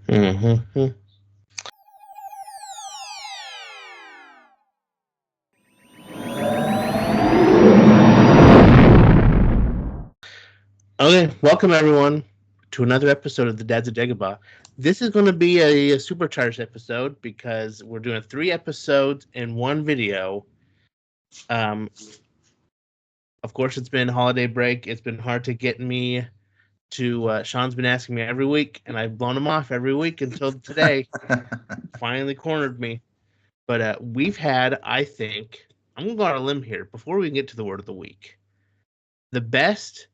Mm-hmm. Okay, welcome everyone to another episode of the Dads of Dagobah. This is going to be a supercharged episode because we're doing 3 episodes in one video. Um, of course, it's been holiday break. It's been hard to get me to. Sean's been asking me every week, and I've blown him off every week until today. Finally cornered me. But we've had, I think, I'm going to go on a limb here before we get to the word of the week. The best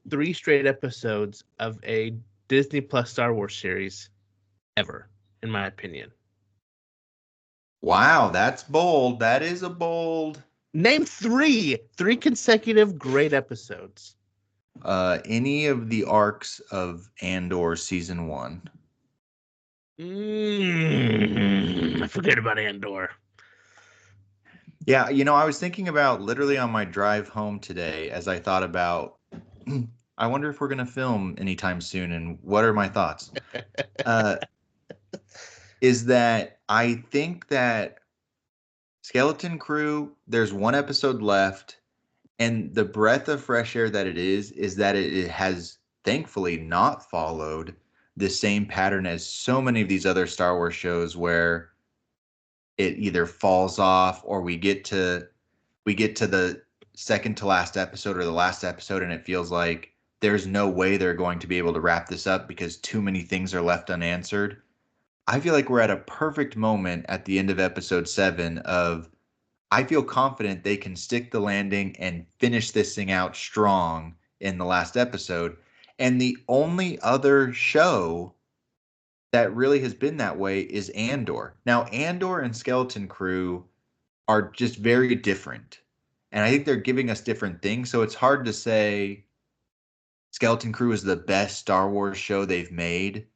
3 straight episodes of a Disney Plus Star Wars series ever, in my opinion. Wow, that's bold. That is a bold. Name three consecutive great episodes. Any of the arcs of Andor season 1. I forget about Andor. Yeah, I was thinking about literally on my drive home today as I thought about, I wonder if we're going to film anytime soon and what are my thoughts? Uh, is that I think that Skeleton Crew, there's one episode left, and the breath of fresh air that it is that it has thankfully not followed the same pattern as so many of these other Star Wars shows where it either falls off or we get to the second to last episode or the last episode and it feels like there's no way they're going to be able to wrap this up because too many things are left unanswered. I feel like we're at a perfect moment at the end of episode 7 of I feel confident they can stick the landing and finish this thing out strong in the last episode. And the only other show that really has been that way is Andor. Now, Andor and Skeleton Crew are just very different. And I think they're giving us different things. So it's hard to say Skeleton Crew is the best Star Wars show they've made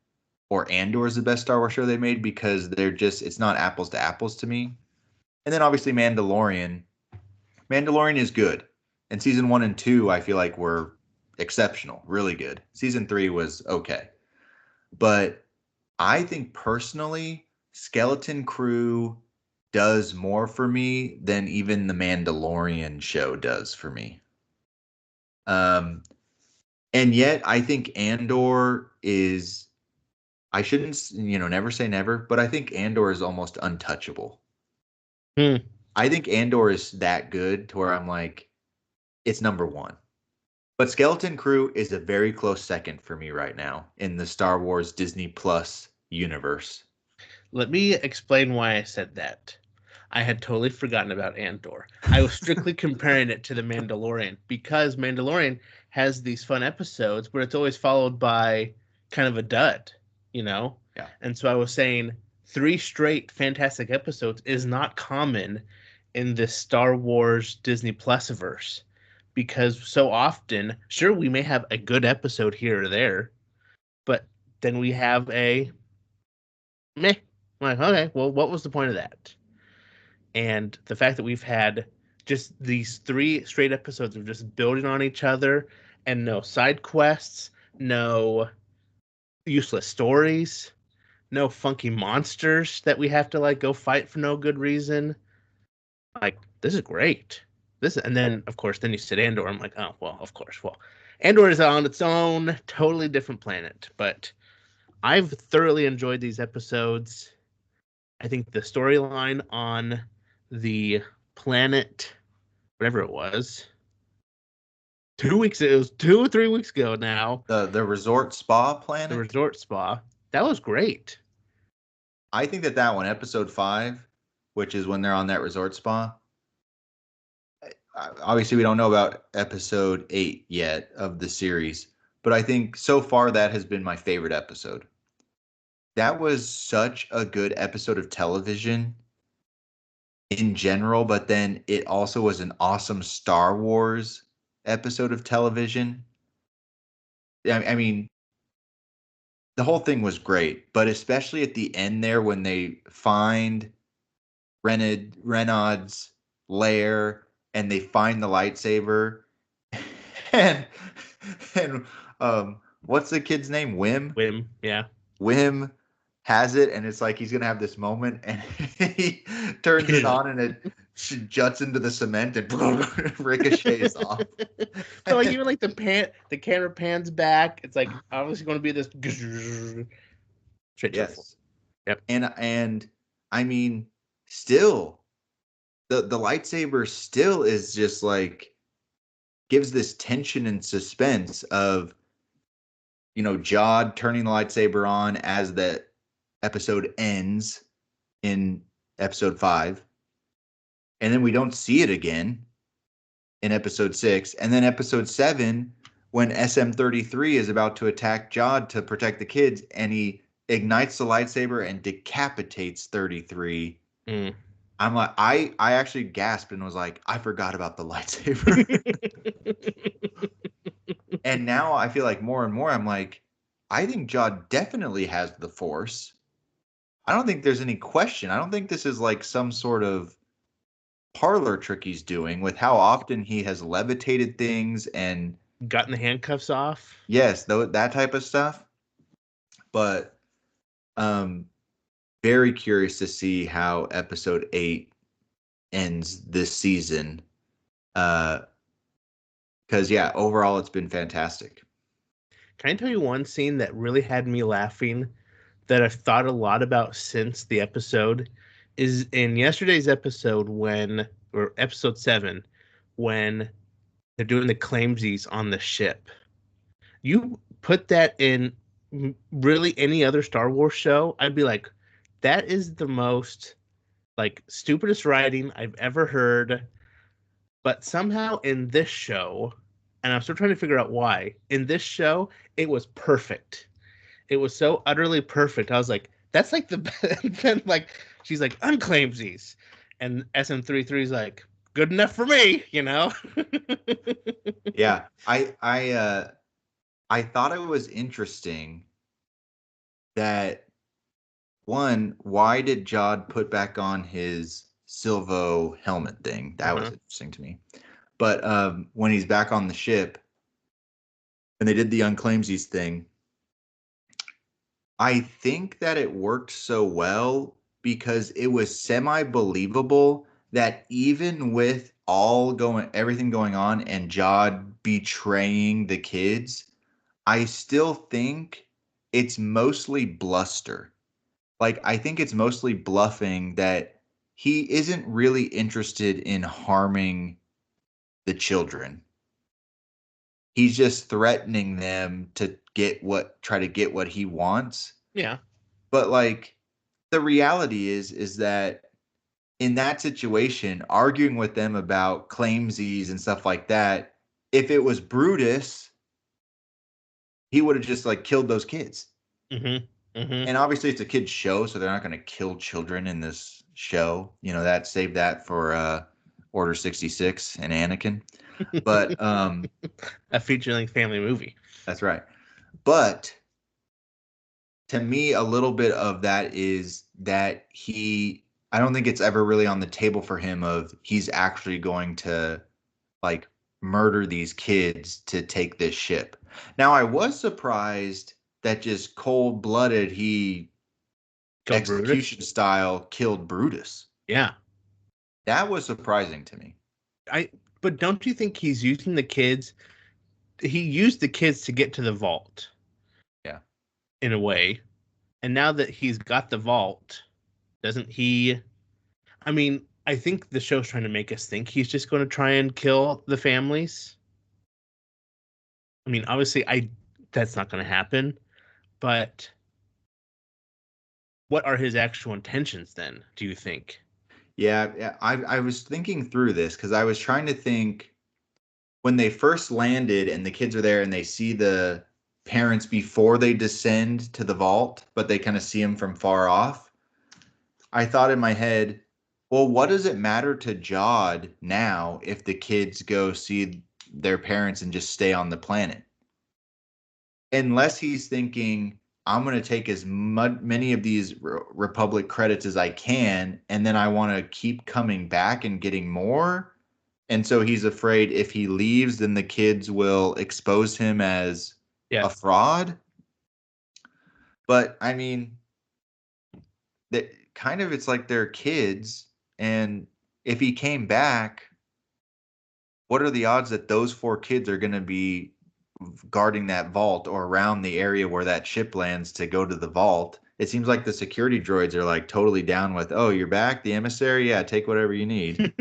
or Andor is the best Star Wars show they made because it's not apples to apples to me. And then obviously Mandalorian. Mandalorian is good. And season 1 and 2, I feel like were exceptional, really good. Season 3 was okay. But I think personally, Skeleton Crew does more for me than even the Mandalorian show does for me. Um, and yet I think Andor is, I shouldn't, never say never, but I think Andor is almost untouchable. Hmm. I think Andor is that good to where I'm like, it's number 1. But Skeleton Crew is a very close second for me right now in the Star Wars Disney Plus universe. Let me explain why I said that. I had totally forgotten about Andor. I was strictly comparing it to The Mandalorian because Mandalorian has these fun episodes, but it's always followed by kind of a dud, you know? Yeah. And so I was saying 3 straight fantastic episodes is not common in this Star Wars Disney Plus verse because so often, sure, we may have a good episode here or there, but then we have a meh. I'm like, okay, well, what was the point of that? And the fact that we've had just these 3 straight episodes of just building on each other and no side quests, no useless stories, no funky monsters that we have to like go fight for no good reason. Like, this is great. This and then of course then you said Andor. I'm like, oh well, of course. Well, Andor is on its own, totally different planet. But I've thoroughly enjoyed these episodes. I think the storyline on the planet, whatever it was, 2 weeks, it was 2 or 3 weeks ago now, The resort spa the planet. resort spa, that was great. I think that one, episode 5, which is when they're on that resort spa. Obviously, we don't know about episode 8 yet of the series, but I think so far that has been my favorite episode. That was such a good episode of television in general, but then it also was an awesome Star Wars episode of television. I mean, the whole thing was great, but especially at the end there when they find Renaud's lair and they find the lightsaber and and what's the kid's name? Wim? Wim, yeah. Wim has it, and it's like he's gonna have this moment, and he turns it on, and it juts into the cement and ricochets off. But like even like the camera pans back. It's like obviously going to be this straight to the floor. Yes, Yep. and I mean, still the lightsaber still is just like gives this tension and suspense of Jod turning the lightsaber on as the episode ends in episode 5, and then we don't see it again in episode 6, and then episode 7 when SM-33 is about to attack Jod to protect the kids, and he ignites the lightsaber and decapitates 33. I'm like, I actually gasped and was like, I forgot about the lightsaber. And now I feel like more and more I'm like, I think Jod definitely has the Force. I don't think there's any question. I don't think this is like some sort of parlor trick he's doing with how often he has levitated things and gotten the handcuffs off. Yes, that type of stuff. But very curious to see how episode 8 ends this season. Because yeah, overall it's been fantastic. Can I tell you one scene that really had me laughing that I've thought a lot about since the episode is in yesterday's episode or episode 7, when they're doing the claimsies on the ship. You put that in really any other Star Wars show, I'd be like, that is the most like stupidest writing I've ever heard. But somehow in this show, and I'm still trying to figure out why, in this show, it was perfect. It was so utterly perfect. I was like, that's like the then like she's like unclaimsies, and SM-33 is like good enough for me, Yeah, I thought it was interesting that one, why did Jod put back on his Silvo helmet thing? That was interesting to me. But when he's back on the ship and they did the unclaimsies thing, I think that it worked so well because it was semi-believable that even with everything going on and Jod betraying the kids, I still think it's mostly bluster. Like, I think it's mostly bluffing that he isn't really interested in harming the children. He's just threatening them to try to get what he wants. Yeah. But like the reality is that in that situation, arguing with them about claimsies and stuff like that, if it was Brutus, he would have just like killed those kids. Mm-hmm. Mm-hmm. And obviously it's a kid's show, so they're not going to kill children in this show. That save that for Order 66 and Anakin. But a feature-length family movie. That's right. But to me, a little bit of that is that I don't think it's ever really on the table for him of he's actually going to like murder these kids to take this ship. Now, I was surprised that just cold-blooded he Killed execution Brutus? style killed Brutus. Yeah. That was surprising to me. But don't you think he's using the kids? He used the kids to get to the vault. Yeah. In a way. And now that he's got the vault, doesn't he? I mean, I think the show's trying to make us think he's just going to try and kill the families. I mean, obviously, that's not going to happen. But what are his actual intentions then, do you think? Yeah, I was thinking through this because I was trying to think when they first landed and the kids are there and they see the parents before they descend to the vault, but they kind of see them from far off. I thought in my head, well, what does it matter to Jod now if the kids go see their parents and just stay on the planet? Unless he's thinking, I'm going to take as many of these Republic credits as I can, and then I want to keep coming back and getting more. And so he's afraid if he leaves, then the kids will expose him as a fraud. But I mean, that kind of it's like they're kids, and if he came back, what are the odds that those 4 kids are gonna be guarding that vault or around the area where that ship lands to go to the vault? It seems like the security droids are, like, totally down with, "Oh, you're back? The emissary? Yeah, take whatever you need."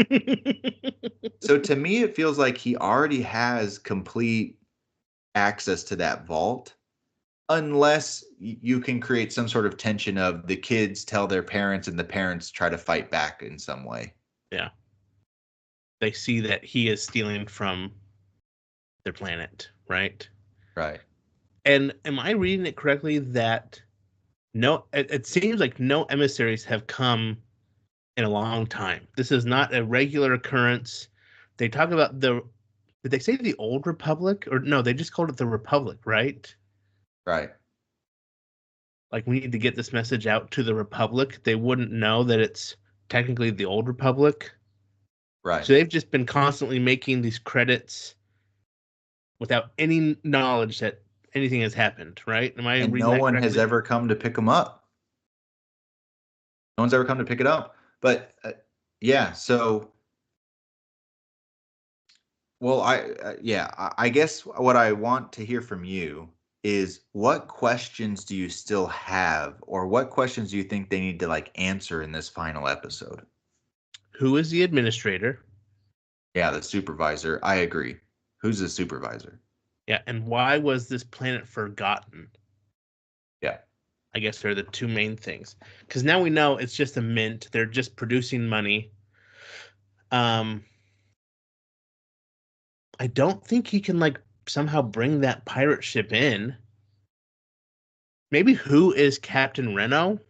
So to me, it feels like he already has complete access to that vault, unless you can create some sort of tension of the kids tell their parents and the parents try to fight back in some way. Yeah. They see that he is stealing from their planet, right? Right. And am I reading it correctly that no, it seems like no emissaries have come in a long time. This is not a regular occurrence. They talk about did they say the Old Republic? Or no, they just called it the Republic, right? Right. Like, we need to get this message out to the Republic. They wouldn't know that it's technically the Old Republic. Right. So they've just been constantly making these credits without any knowledge that anything has happened, right? Am I And reading no that one has correctly? ever come to pick them up. No one's ever come to pick it up. But yeah, so well, I guess what I want to hear from you is what questions do you still have, or what questions do you think they need to like answer in this final episode? Who is the administrator? Yeah, the supervisor. I agree. Who's the supervisor? Yeah, and why was this planet forgotten? Yeah. I guess are the two main things. Because now we know it's just a mint. They're just producing money. Um, I don't think he can like somehow bring that pirate ship in. Maybe who is Captain Reno?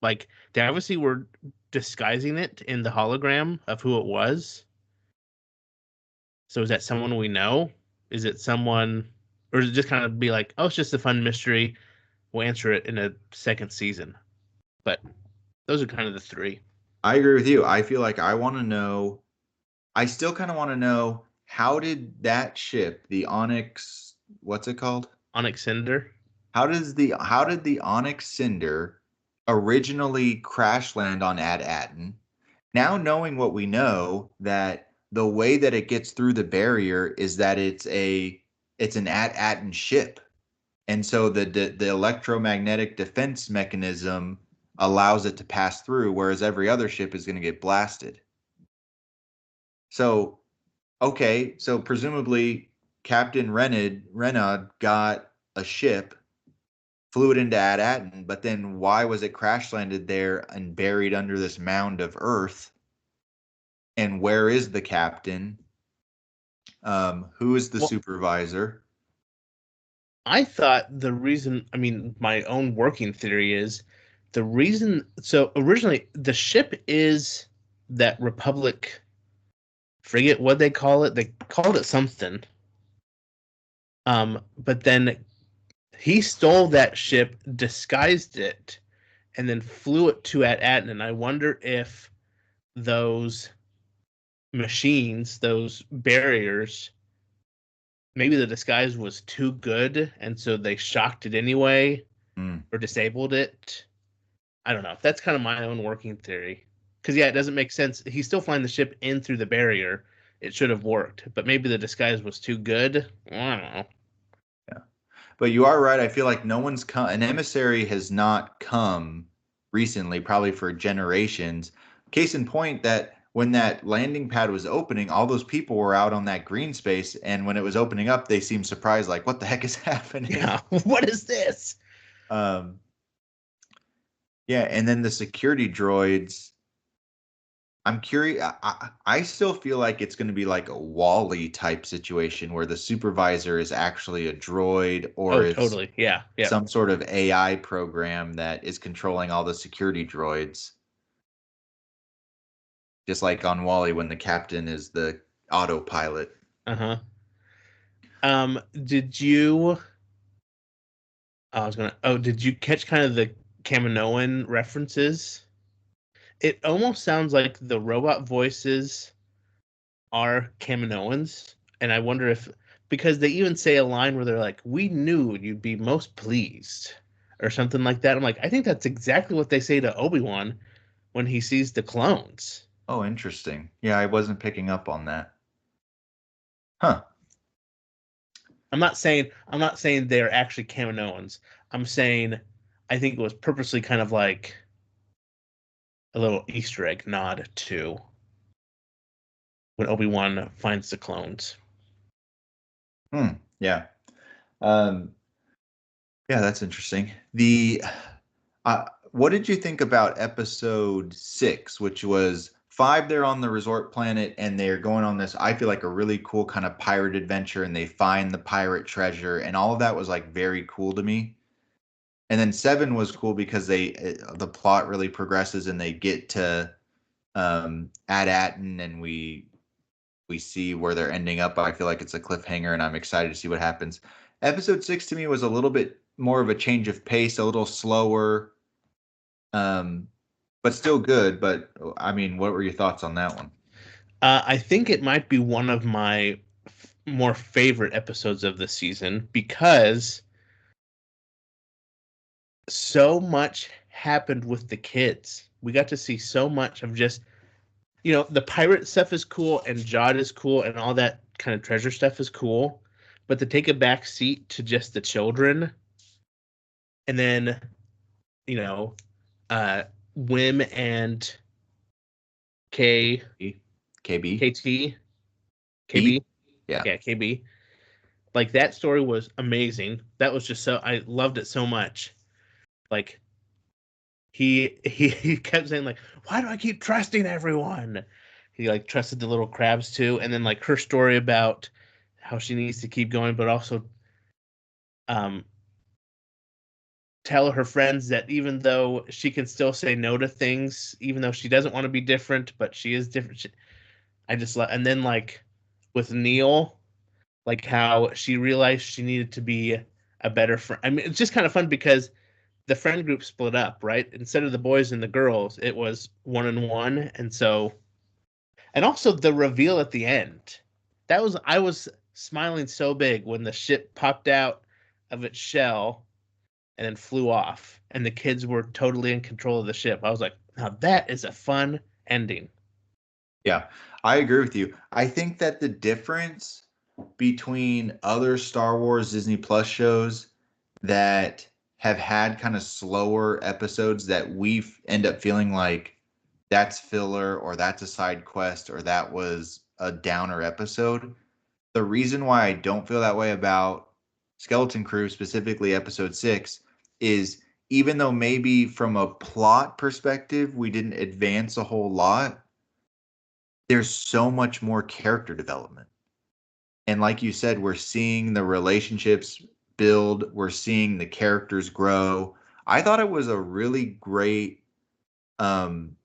Like, they obviously were disguising it in the hologram of who it was. So is that someone we know? Is it someone, or is it just kind of be like, oh, it's just a fun mystery. We'll answer it in a second season. But those are kind of the three. I agree with you. I feel like I want to know, I still kind of want to know, how did that ship, the Onyx, what's it called? Onyx Cinder. How did the Onyx Cinder originally crash land on Ad Atten? Now knowing what we know, that the way that it gets through the barrier is that it's an Ad Atten ship. And so the electromagnetic defense mechanism allows it to pass through, whereas every other ship is going to get blasted. So, okay, so presumably Captain Renaud got a ship, flew it into Ad Atten, but then why was it crash landed there and buried under this mound of earth? And where is the captain? Who is the Well, supervisor? I thought I mean, my own working theory is the reason. So originally, the ship is that Republic frigate. What they call it? They called it something. But then he stole that ship, disguised it, and then flew it to At Atten. And I wonder if those machines, those barriers, maybe the disguise was too good, and so they shocked it anyway Hmm. or disabled it. I don't know. That's kind of my own working theory. Because yeah, it doesn't make sense. He's still flying the ship in through the barrier. It should have worked, but maybe the disguise was too good. I don't know. Yeah. But you are right. I feel like no one's come, an emissary has not come recently, probably for generations. Case in point, that when that landing pad was opening, all those people were out on that green space. And when it was opening up, they seemed surprised, like, what the heck is happening? Yeah, what is this? Um, yeah. And then the security droids, I'm curious. I still feel like it's going to be like a Wally type situation where the supervisor is actually a droid, or Oh, it's totally. Yeah, yeah. some sort of AI program that is controlling all the security droids. Just like on Wally when the captain is the autopilot. Uh-huh. Did you I was gonna did you catch kind of the Kaminoan references? It almost sounds like the robot voices are Kaminoans, and I wonder if because they even say a line where they're like, "We knew you'd be most pleased." or something like that. I'm like, I think that's exactly what they say to Obi-Wan when he sees the clones. Oh, interesting. Yeah, I wasn't picking up on that. Huh. I'm not saying they're actually Kaminoans. I'm saying I think it was purposely kind of like a little Easter egg nod to when Obi-Wan finds the clones. Yeah. Um, yeah, that's interesting. What did you think about episode 6, which was 5? They're on the resort planet and they're going on this, I feel like a really cool kind of pirate adventure, and they find the pirate treasure, and all of that was like very cool to me. And then 7 was cool because the plot really progresses and they get to Ad-Atten, and we see where they're ending up. I feel like it's a cliffhanger, and I'm excited to see what happens. Episode 6 to me was a little bit more of a change of pace, a little slower, um, but still good. But I mean, what were your thoughts on that one? I think it might be one of my more favorite episodes of the season because so much happened with the kids. We got to see so much of just, the pirate stuff is cool and Jod is cool and all that kind of treasure stuff is cool, but to take a back seat to just the children and then, you know, uh, Wim and K KB KT B, KB, yeah, yeah, KB. Like that story was amazing. That was just so I loved it so much. Like he kept saying like, why do I keep trusting everyone? He like trusted the little crabs too, and then like her story about how she needs to keep going, but also um tell her friends that even though she can still say no to things, even though she doesn't want to be different, but she is different. I just love, and then like with Neil, like how she realized she needed to be a better friend. I mean, it's just kind of fun because the friend group split up, right? Instead of the boys and the girls, it was one and one. And so, and also the reveal at the end. I was smiling so big when the ship popped out of its shell and then flew off, and the kids were totally in control of the ship. I was like, now that is a fun ending. yeah, I agree with you. I think that the difference between other Star Wars Disney Plus shows that have had kind of slower episodes that end up feeling like that's filler, or that's a side quest, or that was a downer episode. The reason why I don't feel that way about Skeleton Crew, specifically episode 6, is even though maybe from a plot perspective we didn't advance a whole lot, there's so much more character development. And like you said, we're seeing the relationships build, we're seeing the characters grow. I thought it was a really great um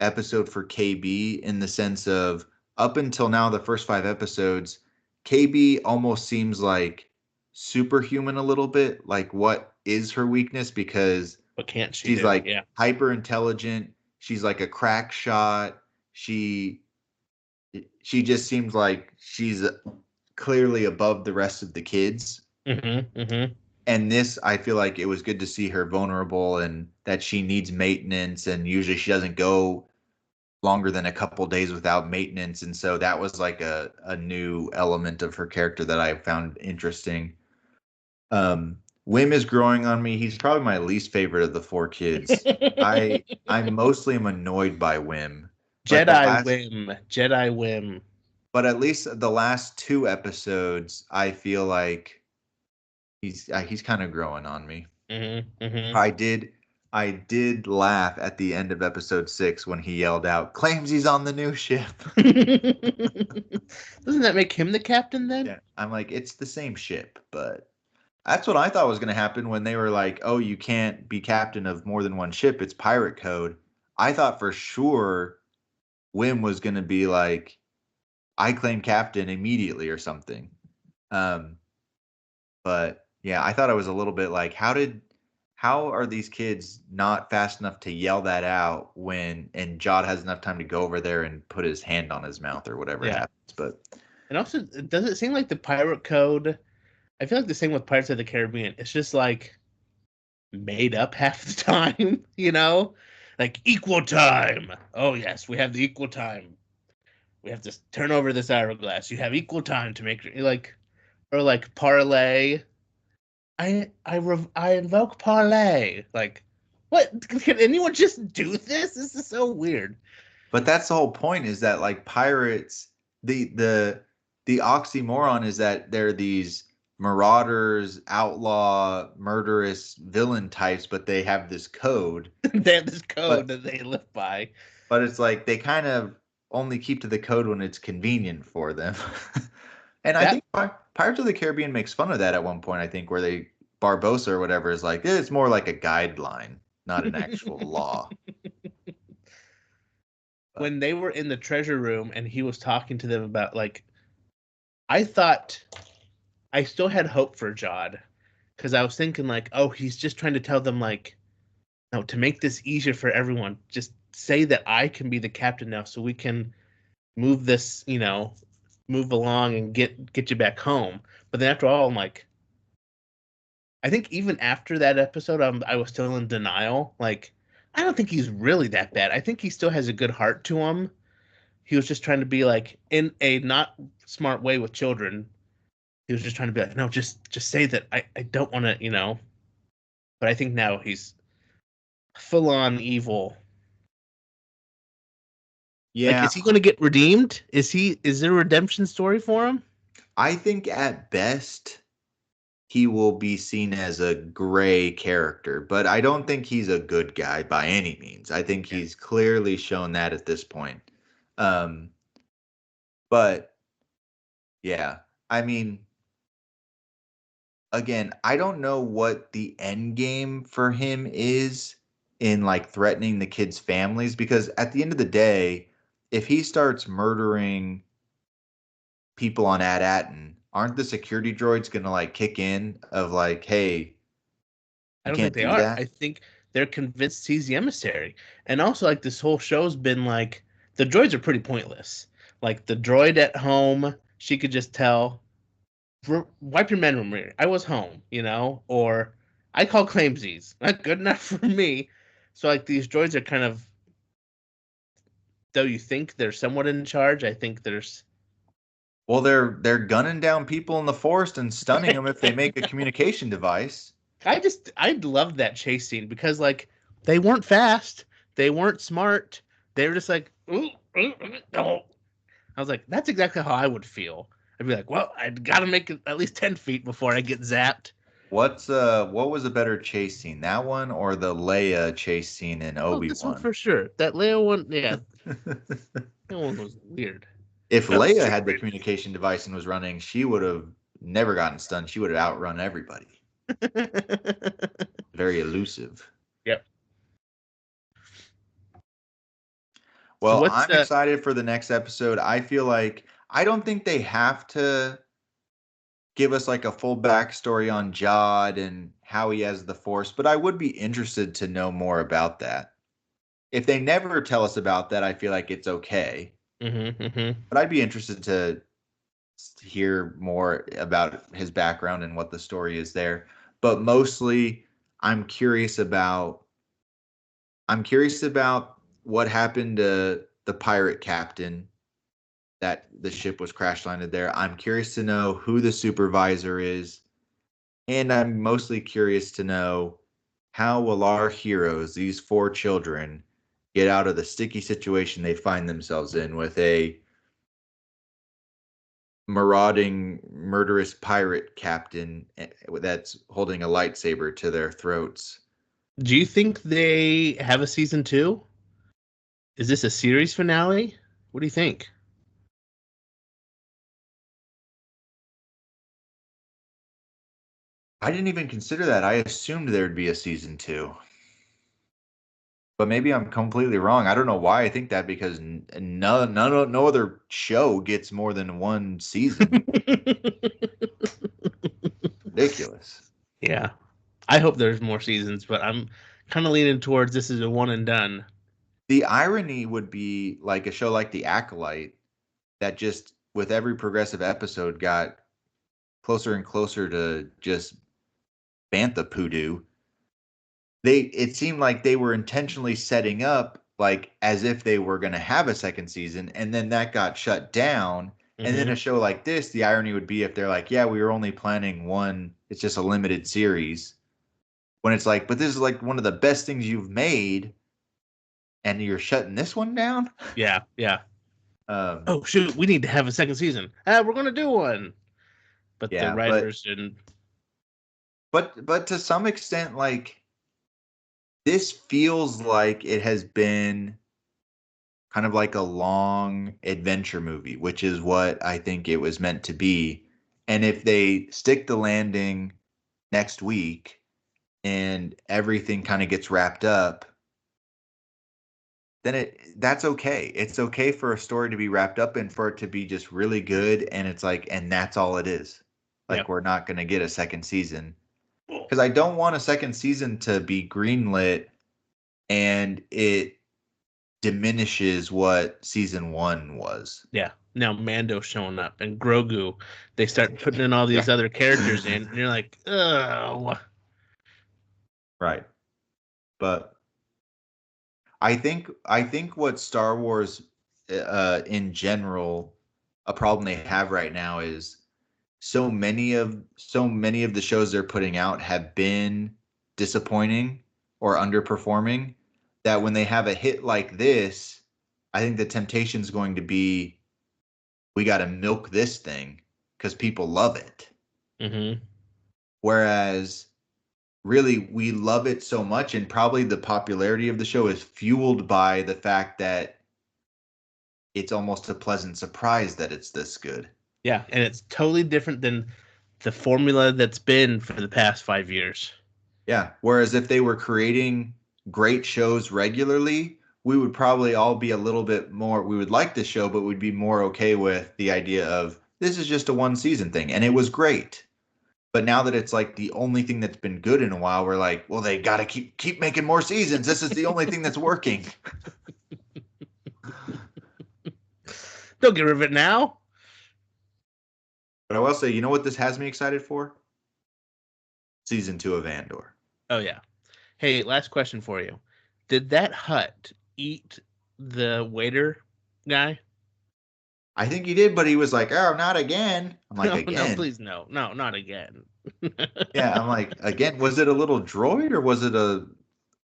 episode for KB, in the sense of, up until now, the first 5 episodes, KB almost seems like superhuman a little bit. Like, what is her weakness? Because What can't she she's do? like Yeah. hyper intelligent. She's like a crack shot. She just seems like she's clearly above the rest of the kids. Mm-hmm. Mm-hmm. And this, I feel like it was good to see her vulnerable, and that she needs maintenance, and usually she doesn't go longer than a couple days without maintenance. And so that was like a new element of her character that I found interesting. Wim is growing on me. He's probably my least favorite of the 4 kids. I mostly am annoyed by Wim, but the Jedi last whim. Jedi whim. but at least the last 2 episodes, I feel like he's kind of growing on me. Mm-hmm. Mm-hmm. I did laugh at the end of episode 6 when he yelled out, "Claims he's on the new ship." Doesn't that make him the captain then? Yeah, I'm like, it's the same ship, but that's what I thought was going to happen when they were like, "Oh, you can't be captain of more than one ship. It's pirate code." I thought for sure Wim was going to be like, "I claim captain immediately" or something. Um, but yeah, I thought it was a little bit like, how are these kids not fast enough to yell that out when and Jod has enough time to go over there and put his hand on his mouth or whatever Yeah. happens. But And also, does it seem like the pirate code? I feel like the same with Pirates of the Caribbean. It's just like made up half the time, you know? Like equal time. Oh yes, we have the equal time. We have to turn over this hourglass. You have equal time to make like, or like parlay. I invoke parlay. Like, what? Can anyone just do this? This is so weird. But that's the whole point, is that like pirates, the oxymoron is that they're these marauders, outlaw, murderous villain types, but they have this code. They have this code But that they live by. but it's like they kind of only keep to the code when it's convenient for them. And I That think Pirates of the Caribbean makes fun of that at one point, I think, where they Barbosa or whatever is like, it's more like a guideline, not an actual law. But when they were in the treasure room and he was talking to them about like, I thought I still had hope for Jod because I was thinking like, oh, he's just trying to tell them like, no, to make this easier for everyone, just say that I can be the captain now, so we can move this, move along and get you back home. But then after all, I'm like, I think even after that episode, I was still in denial. Like, I don't think he's really that bad. I think he still has a good heart to him. He was just trying to be like in a not smart way with children. He was just trying to be like, no, just say that I don't want to. But I think now he's full on evil. Like, yeah, is he going to get redeemed? Is there a redemption story for him? I think at best he will be seen as a gray character, but I don't think he's a good guy by any means. I think Yeah. he's clearly shown that at this point. Um, but yeah, I mean, again, I don't know what the end game for him is in like threatening the kids' families, because at the end of the day, if he starts murdering people on Ad-Atten, aren't the security droids gonna like kick in of like, hey, I you don't think can't they do are. I that? think they're convinced he's the emissary. And also, like, this whole show's been like, the droids are pretty pointless. Like, the droid at home, she could just tell, wipe your memory. I was home, or I call claimsies. Not good enough for me. So, like, these droids are kind of, though you think they're somewhat in charge, I think there's. Well, they're gunning down people in the forest and stunning them if they make a communication device. I loved that chase scene because like they weren't fast, they weren't smart, they were just like, ooh, ooh, ooh, oh. I was like, that's exactly how I would feel. I'd be like, well, I'd got to make it at least 10 feet before I get zapped. What was a better chase scene, that one or the Leia chase scene in Oh, this one Obi-Wan? for sure. That Leo one, yeah, that one was weird. If Felt Leia had the sacred. communication device and was running, she would have never gotten stunned. She would have outrun everybody. Very elusive. Yep. So Well, what's I'm excited for the next episode. I feel like I don't think they have to give us like a full backstory on Jod and how he has the Force, but I would be interested to know more about that. If they never tell us about that, I feel like it's okay. mm-hmm. But I'd be interested to hear more about his background and what the story is there. But mostly, I'm curious about I'm curious about what happened to the pirate captain that the ship was crash landed there. I'm curious to know who the supervisor is, and I'm mostly curious to know how will our heroes, these four children, get out of the sticky situation they find themselves in with a marauding, murderous pirate captain that's holding a lightsaber to their throats. Do you think they have a season two? Is this a series finale? What do you think? I didn't even consider that. I assumed there'd be a season two. But maybe I'm completely wrong. I don't know why I think that, because no other show gets more than one season. Ridiculous. Yeah. I hope there's more seasons, but I'm kind of leaning towards this is a one and done. The irony would be like a show like The Acolyte that just with every progressive episode got closer and closer to just bantha poodoo. it seemed like they were intentionally setting up like as if they were going to have a second season, and then that got shut down. And then Mm-hmm. a show like this, the irony would be if they're like, yeah, we were only planning one, it's just a limited series. When it's like, but this is like one of the best things you've made, and you're shutting this one down. Yeah, yeah. Um, Oh shoot, we need to have a second season. We're gonna do one, but the yeah, writers didn't. but to some extent, like this feels like it has been kind of like a long adventure movie, which is what I think it was meant to be. And if they stick the landing next week and everything kind of gets wrapped up, then that's okay. It's okay for a story to be wrapped up and for it to be just really good. And it's like, and that's all it is. Yeah. Like we're not going to get a second season because I don't want a second season to be greenlit and it diminishes what season one was. Yeah. Now Mando showing up and Grogu, they start putting in all these other characters in, and you're like, oh. Right. But I think what Star Wars in general a problem they have right now is so many of the shows they're putting out have been disappointing or underperforming that when they have a hit like this, I think the temptation is going to be we got to milk this thing because people love it. Mm-hmm. Whereas really we love it so much, and probably the popularity of the show is fueled by the fact that it's almost a pleasant surprise that it's this good. Yeah, and it's totally different than the formula that's been for the past 5 years. Yeah. Whereas if they were creating great shows regularly, we would probably all be a little bit more, we would like the show, but we'd be more okay with the idea of this is just a one season thing. And it was great. But now that it's like the only thing that's been good in a while, we're like, well, they got to keep making more seasons. This is the only thing that's working. Don't get rid of it now. But I will say, you know what this has me excited for? Season 2 of Andor. Oh yeah. Hey, last question for you. Did that hut eat the waiter guy? I think he did, but he was like, oh, not again. I'm like, No, no, again? please no. No, not again. Yeah, I'm like, again, was it a little droid or was it a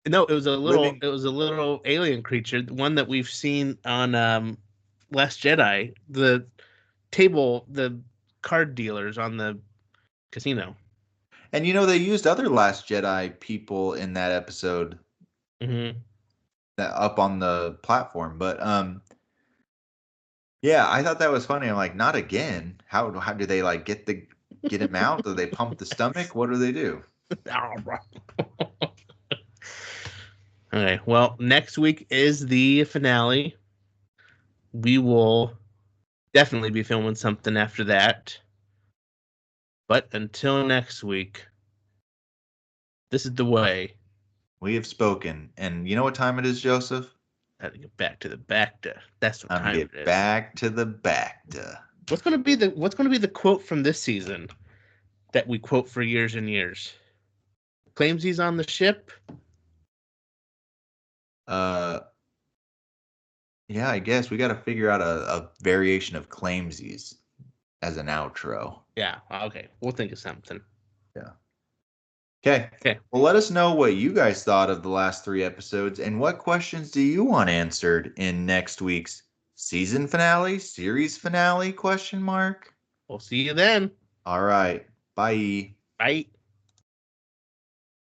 No, living? it was a little alien creature, one that we've seen on Last Jedi, the card dealers on the casino. And they used other Last Jedi people in that episode Hmm. that up on the platform. But yeah, I thought that was funny. I'm like, not again. How do they like get him out? Do they pump the stomach? What do they do? Okay, well, next week is the finale. We will definitely be filming something after that. But until next week, this is the way. We have spoken. And you know what time it is, Joseph? I have to get back to the Bacta. That's what Time to time it get is. back to the Bacta. What's gonna be the quote from this season that we quote for years and years? Claims he's on the ship. Uh, yeah, I guess we got to figure out a variation of claimsies as an outro. Yeah. Okay. We'll think of something. Yeah. Okay. Okay. Well, let us know what you guys thought of the last 3 episodes and what questions do you want answered in next week's season finale, series finale, question mark? We'll see you then. All right. Bye. Bye.